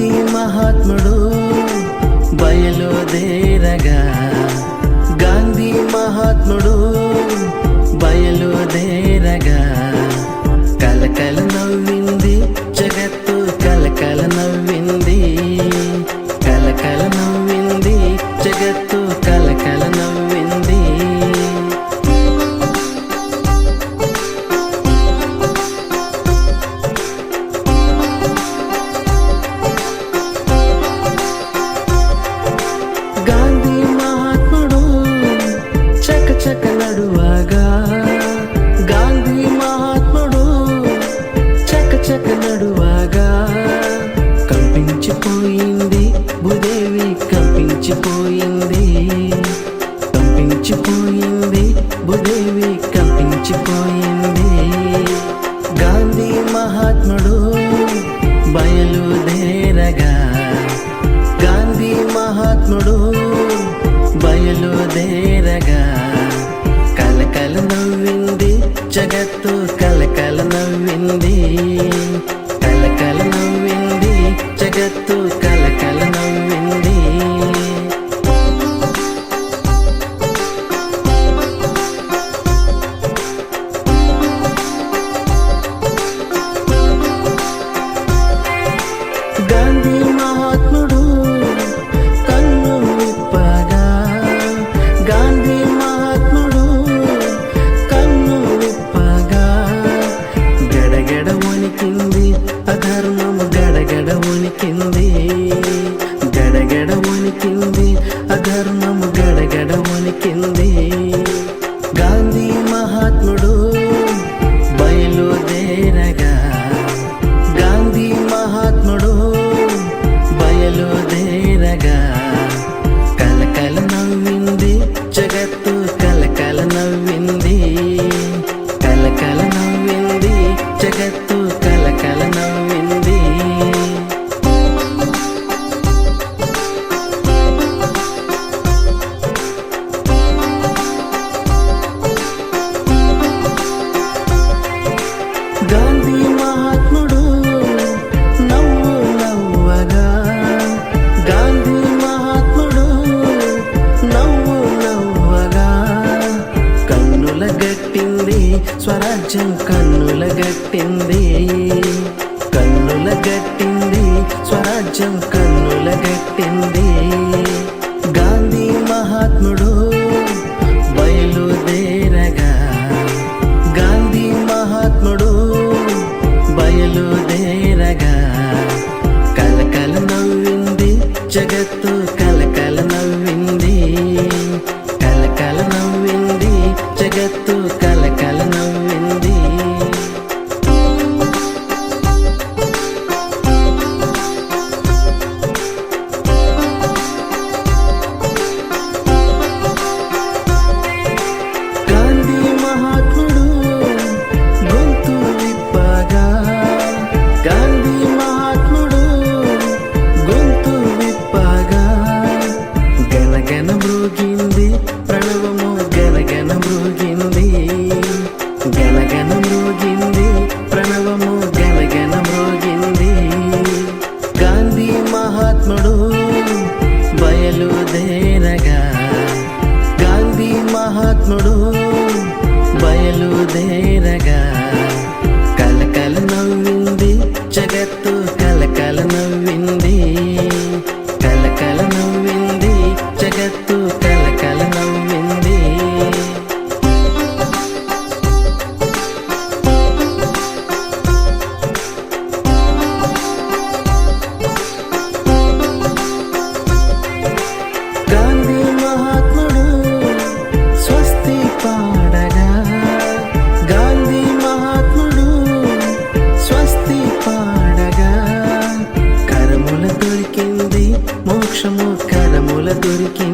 గాంధీ మహాత్ముడు బయలుదేరగా, గాంధీ మహాత్ముడు బయలుదేరగా, కలకల నవ్వింది జగత్తు, కలకల నవ్వింది, కలకల నవ్వింది జగత్తు, కలకల నవ్వింది. గాంధీ మహాత్ముడు చకచక నడువగా, గాంధీ మహాత్ముడు చకచక నడువగా, కంపించిపోయింది భూదేవి, కంపించిపోయింది, కంపించిపోయింది భూదేవి, కంపించిపోయింది. గాంధీ మహాత్ముడు బయలుదేరగా, గాంధీ మహాత్ముడు బయలుదేరగా, కలకల నవ్వింది జగత్తు, కలకల నవ్వింది, కలకల నవ్వింది జగత్తు, కలకల నవ్వింది. గాంధీ మహాత్ముడు కన్ను విప్పగా, గాంధీ మహాత్ముడు కన్ను విప్పగా, గడగడ వణికింది అధర్మము, గడగడ వణికింది, గడగడ వణికింది అధర్మము, గడగడ వణికింది. గాంధీ మహాత్ముడు బయలుదేరగా, గాంధీ మహాత్ముడు బయలుదేరగా, కలకల నవ్వింది జగత్తు, కలకల నవ్వింది, కలకల నవ్వింది జగత్తు, కలకల నవ్వింది. గాంధీ మహాత్ముడు నవ్వు నవ్వగా, గాంధీ మహాత్ముడు నవ్వు నవ్వగా, కన్నుల గట్టింది స్వరాజ్యం, కన్నుల గట్టింది, కన్నుల గట్టింది స్వరాజ్యం, కన్నుల గట్టింది. గాంధీ మహాత్ముడు బయలుదేరగా, గాంధీ మహాత్ముడు బయలుదేరగా, కలకల నవ్వింది జగత్తు, కలకల నవ్వింది, కలకల నవ్వింది జగత్తు, కలకల నవ్వింది. గాంధీ మహాత్ముడు గొంతు విప్పగా, గాంధీ మహాత్ముడు గొంతు విప్పగా, గనగన మ్రోగింది ప్రణవము, గనగన మ్రోగింది, గనగన మ్రోగింది ప్రణవము, గనగన మ్రోగింది. గాంధీ మహాత్ముడు బయలుదేరగా, గాంధీ మహాత్ముడు బయలుదేరగా, కలకల నవ్వింది జగత్తు, కలకల నవ్వింది, కలకల నవ్వింది జగత్తు, కలకల నవ్వింది. గాంధీ మహాత్ముడు స్వస్తి పాడగా, గాంధీ మహాత్ముడు స్వస్తి పాడగా, కరముల దొరికింది మోక్షము, కరముల దొరికింది,